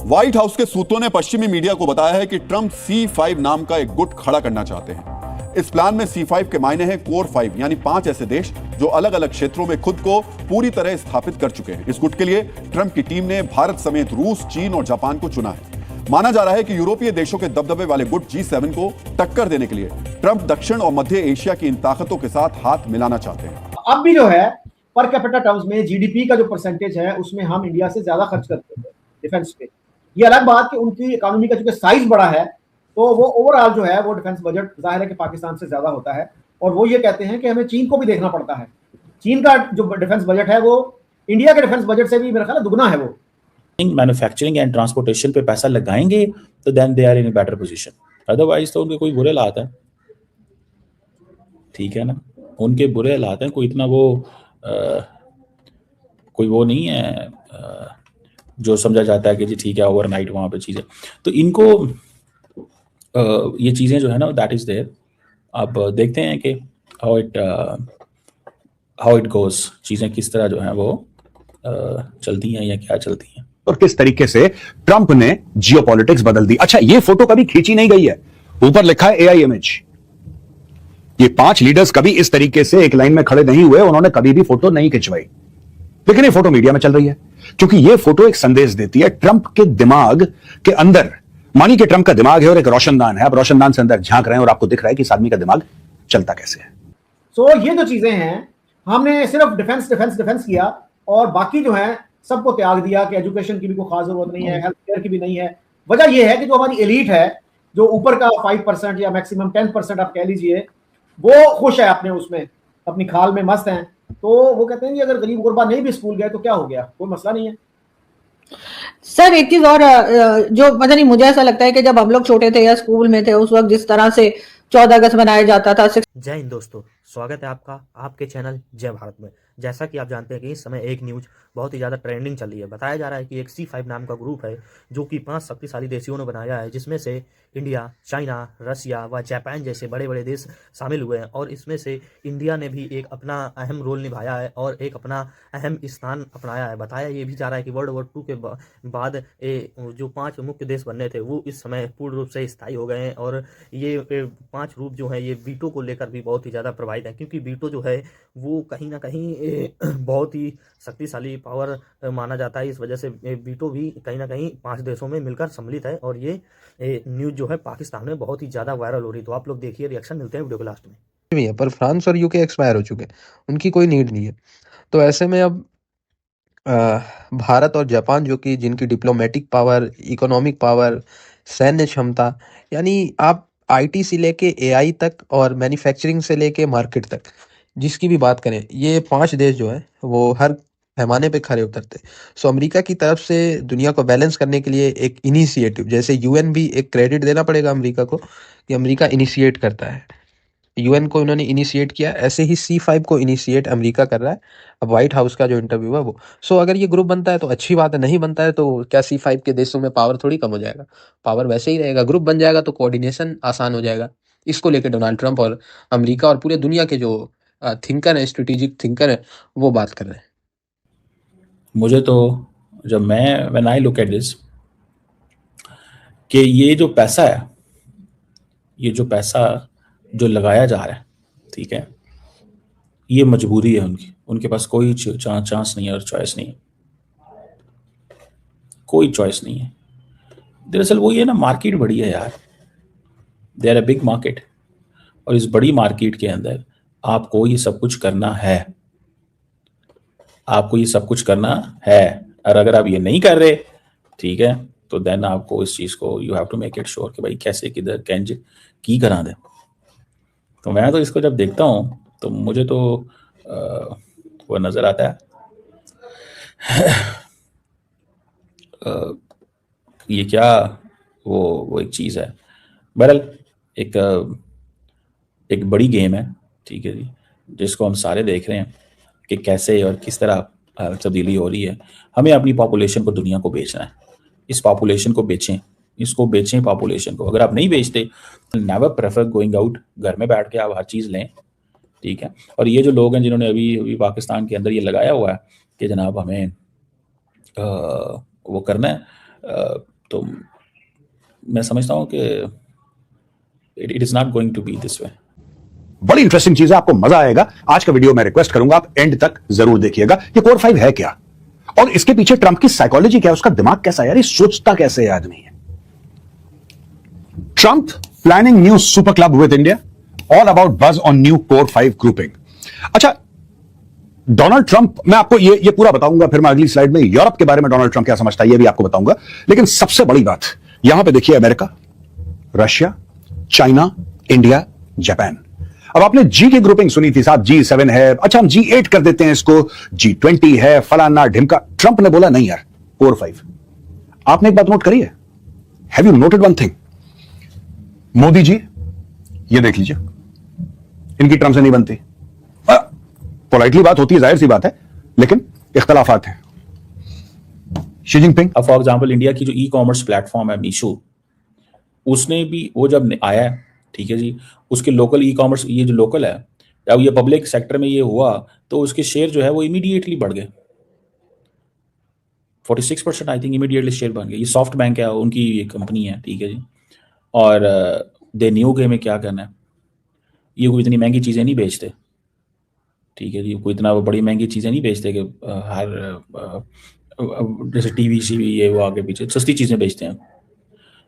White house के सूत्रों ने पश्चिमी मीडिया को बताया है कि ट्रंप C5 नाम का एक गुट खड़ा करना चाहते हैं। इस प्लान में C5 के मायने हैं कोर 5, यानी 5 ऐसे देश जो अलग अलग क्षेत्रों में खुद को पूरी तरह स्थापित कर चुके हैं। इस गुट के लिए ट्रंप की टीम ने भारत समेत रूस, चीन और जापान को चुना है। माना जा रहा है कि यूरोपीय देशों के दबदबे वाले गुट G7 को टक्कर देने के लिए ट्रंप दक्षिण और मध्य एशिया की इन ताकतों के साथ हाथ मिलाना चाहते हैं। अब भी जो है पर कैपिटा टर्म्स में जीडीपी का जो परसेंटेज है उसमें हम इंडिया से ज्यादा खर्च करते हैं डिफेंस पे। ये अलग बात कि उनकी इकोनॉमी का चूंकि साइज बड़ा है तो वो ओवरऑल जो है वो डिफेंस बजट जाहिर है कि पाकिस्तान से ज्यादा होता है। और वो ये कहते हैं कि हमें चीन को भी देखना पड़ता है। चीन का जो डिफेंस बजट है वो इंडिया के डिफेंस बजट से भी मेरा ख्याल है दुगना है। वो मैन्युफैक्चरिंग एंड ट्रांसपोर्टेशन पे पैसा लगाएंगे तो then they are in better position, otherwise तो उनके कोई बुरे हालात है, ठीक है ना, उनके बुरे हालात हैं। कोई इतना कोई वो नहीं है जो समझा जाता है कि जी ठीक है ओवरनाइट वहाँ पे चीज़ें, तो इनको ये चीज़ें जो है ना दैट इज़ देयर। अब देखते हैं कि हाउ इट गोज, चीज़ें किस तरह जो है वो चलती हैं या क्या चलती हैं और किस तरीके से ट्रंप ने जियोपॉलिटिक्स बदल दी। अच्छा, ये फोटो कभी खींची नहीं गई है, ऊपर लिखा है AI इमेज। ये 5 लीडर्स कभी इस तरीके से एक लाइन में खड़े नहीं हुए, उन्होंने कभी भी फोटो नहीं खिंचवाई, लेकिन ये फोटो मीडिया में चल रही है क्योंकि ये फोटो एक संदेश देती है ट्रंप के दिमाग के अंदर। मानी कि ट्रंप का दिमाग है और एक रोशनदान है, आप रोशनदान से अंदर झांक रहे हैं और आपको दिख रहा है कि इस आदमी का दिमाग चलता कैसे है। सो ये जो चीजें हैं हमने सिर्फ डिफेंस किया और बाकी जो है सबको त्याग दिया कि एजुकेशन की भी कोई खास जरूरत नहीं है, हेल्थ केयर की भी नहीं है। वजह यह है कि जो हमारी एलीट है, जो ऊपर का 5% या मैक्सिमम 10% आप कह लीजिए, वो खुश है अपने उसमें, अपनी खाल में मस्त हैं। तो वो कहते हैं कि अगर गरीब गुरबा नहीं भी स्कूल गए तो क्या हो गया, कोई मसला नहीं है। सर एक चीज और जो पता नहीं, मुझे ऐसा लगता है कि जब हम लोग छोटे थे या स्कूल में थे उस वक्त जिस तरह से 14 अगस्त मनाया जाता था। जय हिंद दोस्तों, स्वागत है आपका आपके चैनल जय भारत में। जैसा कि आप जानते हैं कि इस समय एक न्यूज बहुत ही ज़्यादा ट्रेंडिंग चल रही है। बताया जा रहा है कि एक C5 नाम का ग्रुप है जो कि 5 शक्तिशाली देशों ने बनाया है, जिसमें से इंडिया, चाइना, रसिया व जापान जैसे बड़े बड़े देश शामिल हुए हैं। और इसमें से इंडिया ने भी एक अपना अहम रोल निभाया है और एक अपना अहम स्थान अपनाया है। बताया ये भी जा रहा है कि वर्ल्ड वॉर 2 के बाद जो 5 मुख्य देश बनने थे वो इस समय पूर्ण रूप से स्थायी हो गए हैं। और ये 5 रूप जो है ये वीटो को लेकर भी बहुत ही ज़्यादा प्रभावित है, क्योंकि वीटो जो है वो कहीं ना कहीं बहुत ही शक्तिशाली पावर माना जाता है। इस वजह से वीटो भी कहीं ना कहीं 5 देशों में मिलकर सम्मिलित है। और ये न्यूज़ जो है पाकिस्तान में बहुत ही ज़्यादा वायरल हो रही है। तो आप लोग देखिए, रिएक्शन मिलते हैं वीडियो के लास्ट में। भी है, पर फ्रांस और यूके एक्सपायर हो चुके हैं, उनकी कोई नीड नहीं है। तो ऐसे में अब भारत और जापान जो कि जिनकी डिप्लोमेटिक पावर, इकोनॉमिक पावर, सैन्य क्षमता, यानी आप आईटी से लेके एआई तक और मैन्युफैक्चरिंग से लेके मार्केट तक जिसकी भी बात करें, ये 5 देश जो हैं वो हर पैमाने पे खरे उतरते हैं। सो अमेरिका की तरफ से दुनिया को बैलेंस करने के लिए एक इनिशिएटिव, जैसे यूएन भी एक क्रेडिट देना पड़ेगा अमेरिका को कि अमेरिका इनिशिएट करता है। यूएन को उन्होंने इनिशिएट किया, ऐसे ही C5 को इनिशिएट अमेरिका कर रहा है। अब व्हाइट हाउस का जो इंटरव्यू है वो अगर ये ग्रुप बनता है तो अच्छी बात है, नहीं बनता है तो क्या C5 के देशों में पावर थोड़ी कम हो जाएगा? पावर वैसे ही रहेगा। ग्रुप बन जाएगा तो कोऑर्डिनेशन आसान हो जाएगा। इसको लेकर डोनाल्ड ट्रंप और अमेरिका और पूरे दुनिया के जो थिंकर है, स्ट्रेटेजिक थिंकर है, वो बात कर रहे हैं। मुझे तो जब when I look at this कि ये जो पैसा है, ये जो पैसा जो लगाया जा रहा है, ठीक है, ये मजबूरी है उनके पास कोई चांस नहीं है और चॉइस नहीं है, कोई चॉइस नहीं है। दरअसल वो ये ना, मार्केट बड़ी है यार, they are a big market, और इस बड़ी मार्केट के अंदर आपको ये सब कुछ करना है, आपको ये सब कुछ करना है। और अगर आप ये नहीं कर रहे, ठीक है, तो देन आपको इस चीज़ को you have to make it sure कि भाई कैसे किधर कैंज की करा दे। तो मैं तो इसको जब देखता हूँ तो मुझे तो वो नज़र आता है ये क्या वो एक चीज़ है। बहरहाल एक बड़ी गेम है, ठीक है जी, जिसको हम सारे देख रहे हैं कि कैसे और किस तरह तब्दीली हो रही है। हमें अपनी पॉपुलेशन को दुनिया को बेचना है, इस पॉपुलेशन को बेचें, इसको बेचें पॉपुलेशन को। अगर आप नहीं बेचते, नेवर प्रेफर गोइंग आउट, घर में बैठ के आप हर चीज़ लें, ठीक है। और ये जो लोग हैं जिन्होंने अभी पाकिस्तान के अंदर ये लगाया हुआ है कि जनाब हमें वो करना है, तो मैं समझता हूं कि it is not going to be this way. बड़ी इंटरेस्टिंग चीज है, आपको मजा आएगा। आज का वीडियो मैं रिक्वेस्ट करूंगा आप एंड तक जरूर देखिएगा। ये कोर 5 है क्या और इसके पीछे ट्रंप की साइकोलॉजी क्या है, उसका दिमाग कैसा है यार, ये सोचता कैसे है आदमी है। Trump planning new super club with India, all about बज ऑन न्यू कोर 5 ग्रुपिंग। अच्छा, डोनाल्ड ट्रंप, मैं आपको ये पूरा बताऊंगा, फिर मैं अगली स्लाइड में यूरोप के बारे में डोनाल्ड ट्रंप क्या समझता है ये भी आपको बताऊंगा। लेकिन सबसे बड़ी बात यहां पे देखिए, America, Russia, China, India, Japan. अब आपने जी की ग्रुपिंग सुनी थी साहब, G7 है, अच्छा हम G8 कर देते हैं इसको, G20 है, फलाना ढिमका। ट्रंप ने बोला नहीं यार, कोर 5। आपने एक बात नोट करी है, have you noted one thing? Modi ji, ये देख लीजिए, इनकी ट्रंप से नहीं बनती। पोलाइटली बात होती है, जाहिर सी बात है, लेकिन इख्तलाफात हैं। शी जिनपिंग, अब फॉर एग्जांपल इंडिया की जो ई कॉमर्स प्लेटफॉर्म है मीशो, उसने भी वो जब आया है, ठीक है जी, उसके लोकल ई कॉमर्स, ये जो लोकल है, जब ये पब्लिक सेक्टर में ये हुआ तो उसके शेयर जो है वो इमीडिएटली बढ़ गए, 46% आई थिंक इमीडिएटली शेयर बन गए। ये सॉफ्ट बैंक है, उनकी ये कंपनी है, ठीक है जी, और दे न्यू के में क्या करना है, ये कोई इतनी महंगी चीज़ें नहीं बेचते, ठीक है जी, कोई इतना बड़ी महंगी चीज़ें नहीं बेचते कि हर जैसे टीवी सी ये वो आगे पीछे सस्ती चीज़ें बेचते हैं।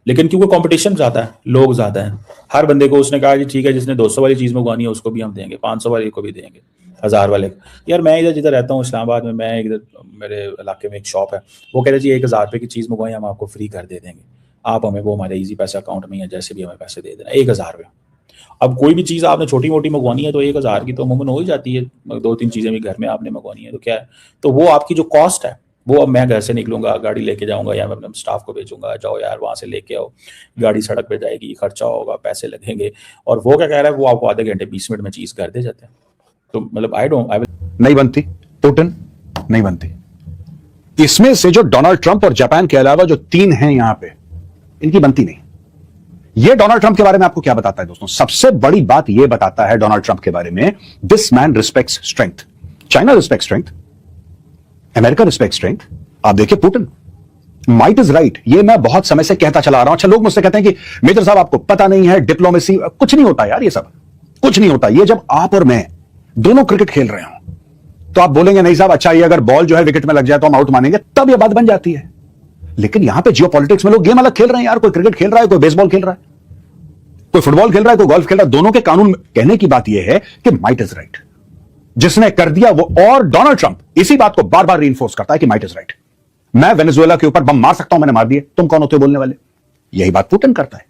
लेकिन क्योंकि कंपटीशन ज़्यादा है, लोग ज़्यादा हैं, हर बंदे को उसने कहा कि ठीक है, जिसने 200 वाली चीज़ मंगवानी है उसको भी हम देंगे, 500 वाले को भी देंगे, 1000 वाले। यार मैं इधर जिधर रहता हूँ इस्लामाबाद में, मैं इधर मेरे इलाके में एक शॉप है, वो कह रहे जी 1000 रुपये की चीज़ मंगवाई हम आपको फ्री कर दे देंगे, आप हमें वो हमारे ईजी पैसे अकाउंट में या जैसे भी हमें पैसे दे देना, 1000 रुपये। अब कोई भी चीज़ आपने छोटी मोटी मंगवानी है तो 1000 की तो अमूमन हो ही जाती है, 2-3 चीज़ें भी घर में आपने मंगवानी है तो क्या है, तो वो आपकी जो कॉस्ट है वो, अब मैं घर से निकलूंगा, गाड़ी लेके जाऊंगा या मैं अपने स्टाफ को भेजूंगा, जाओ यार वहाँ से लेके आओ, गाड़ी सड़क पे जाएगी, खर्चा होगा, पैसे लगेंगे, और वो क्या कह रहा है, वो आपको आधे घंटे 20 मिनट में चीज़ कर दे जाते हैं। तो मतलब आई नहीं बनती, पुतिन नहीं बनती। इसमें से जो डोनाल्ड ट्रंप और जापान के अलावा जो 3 हैं यहां पे, इनकी बनती नहीं। ये डोनाल्ड ट्रंप के बारे में आपको क्या बताता है दोस्तों? सबसे बड़ी बात यह बताता है डोनाल्ड ट्रंप के बारे में, this man respects strength. China respect strength, America respect strength. आप देखिए पुतिन, माइट इज राइट, ये मैं बहुत समय से कहता चला आ रहा हूं। अच्छा, लोग मुझसे कहते हैं कि मेजर साहब आपको पता नहीं है डिप्लोमेसी, कुछ नहीं होता यार, ये सब कुछ नहीं होता। ये जब आप और मैं दोनों क्रिकेट खेल रहे हो तो आप बोलेंगे नहीं साहब, अच्छा ये अगर बॉल जो है विकेट में लग जाए तो हम आउट मानेंगे, तब ये बात बन जाती है। लेकिन यहां पे जियोपॉलिटिक्स में लोग गेम अलग खेल रहे हैं यार, कोई क्रिकेट खेल रहा है, कोई बेसबॉल खेल रहा है, कोई फुटबॉल खेल रहा है, कोई गोल्फ खेल रहा है। दोनों के कानून, कहने की बात यह है कि माइट इज राइट, जिसने कर दिया वो। और डोनाल्ड ट्रंप इसी बात को बार बार रीइंफोर्स करता है कि माइट इज राइट। मैं वेनेजुएला के ऊपर बम मार सकता हूं, मैंने मार दिए, तुम कौन होते हो बोलने वाले? यही बात पुतिन करता है।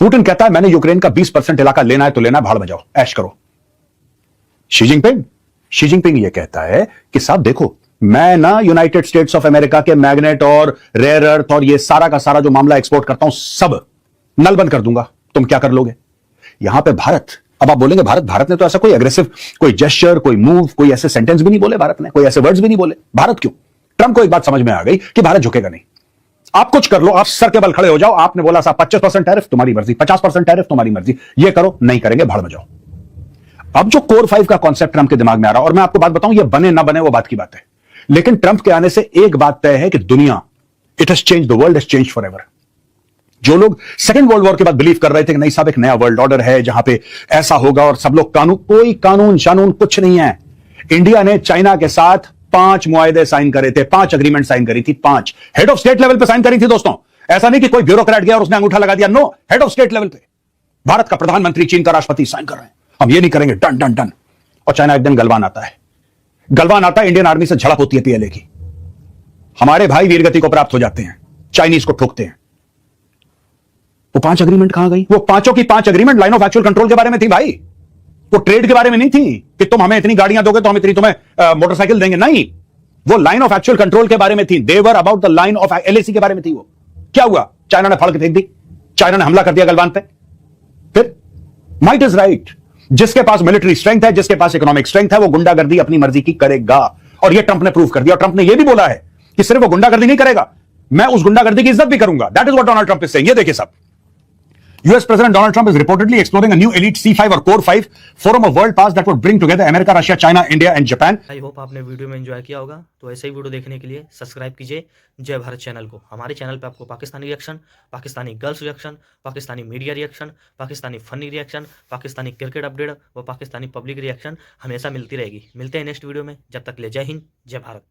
पुतिन कहता है मैंने यूक्रेन का 20% इलाका लेना है तो लेना है, भाड़ बजाओ, ऐश करो। शी जिनपिंग ये कहता है कि साहब देखो, मैं ना यूनाइटेड स्टेट्स ऑफ अमेरिका के मैग्नेट और रेयर अर्थ और ये सारा का सारा जो मामला एक्सपोर्ट करता हूं सब नल बंद कर दूंगा, तुम क्या कर लोगे? यहां पे भारत, अब आप बोलेंगे भारत ने तो ऐसा कोई एग्रेसिव, कोई जेस्चर, कोई मूव, कोई ऐसे सेंटेंस भी नहीं बोले भारत ने, कोई ऐसे वर्ड्स भी नहीं बोले। भारत क्यों? ट्रंप को एक बात समझ में आ गई कि भारत झुकेगा नहीं। आप कुछ कर लो, आप सर के बल खड़े हो जाओ। आपने बोला साहब 25% टैरिफ तुम्हारी मर्जी, 50% टैरिफ तुम्हारी मर्जी, ये करो, नहीं करेंगे, भाड़ में जाओ। अब जो कोर 5 का कॉन्सेप्ट ट्रंप के दिमाग में आ रहा है, और मैं आपको बात बताऊं, ये बने ना बने वो बात की बात है, लेकिन ट्रंप के आने से एक बात तय है कि दुनिया, it has change, the world has change forever. जो लोग सेकेंड वर्ल्ड वॉर के बाद बिलीव कर रहे थे कि नहीं साहब एक नया वर्ल्ड ऑर्डर है जहां पे ऐसा होगा और सब लोग कानून, कोई कानून शानून कुछ नहीं है। इंडिया ने चाइना के साथ 5 मुआहदे साइन करे थे, 5 अग्रीमेंट साइन करी थी, 5 हेड ऑफ स्टेट लेवल पे साइन करी थी दोस्तों। ऐसा नहीं कि कोई ब्यूरोक्रेट गया और उसने अंगूठा लगा दिया, no, head of state level पे भारत का प्रधानमंत्री, चीन का राष्ट्रपति साइन कर रहे हैं, हम ये नहीं करेंगे, डन डन डन। और चाइना एक दिन गलवान आता है, इंडियन आर्मी से झड़प होती है पीएलए की, हमारे भाई वीरगति को प्राप्त हो जाते हैं, चाइनीज को ठोकते हैं। वो 5 अग्रीमेंट कहां गई? वो पांचों की 5 agreement line of actual control के बारे में थी भाई, वो ट्रेड के बारे में नहीं थी कि तुम हमें इतनी गाड़ियां दोगे तो हम इतनी तुम्हें मोटरसाइकिल देंगे, नहीं, वो लाइन ऑफ एक्चुअल कंट्रोल के बारे में थी। They were about the line of LAC के बारे में थी। वो क्या हुआ? चाइना ने फाड़ के फेंक दी, चाइना ने हमला कर दिया गलवान पे। फिर माइट इज राइट, जिसके पास मिलिट्री स्ट्रेंथ है, जिसके पास इकोनॉमिक स्ट्रेंथ है, वो गुंडागर्दी अपनी मर्जी की करेगा, और ये ट्रंप ने प्रूव कर दिया। और ट्रंप ने यह भी बोला है कि सिर्फ वो गुंडागर्दी नहीं करेगा, मैं उस गुंडागर्दी की इज्जत भी करूंगा। That is what Donald Trump is saying. ये देखिए साहब, US President Donald Trump is reportedly exploring a new elite C5 or Core 5 forum of world powers that would bring together America, Russia, China, India and Japan. I hope आपने video में enjoy किया होगा। तो ऐसे ही video देखने के लिए subscribe कीजिए जय भारत चैनल को। हमारे चैनल पे आपको Pakistani reaction, Pakistani girls reaction, Pakistani media reaction, Pakistani funny reaction, Pakistani cricket update व पाकिस्तानी पब्लिक रिएक्शन हमेशा मिलती रहेगी। मिलते हैं नेक्स्ट वीडियो में, जब तक ले जय हिंद, जय भारत।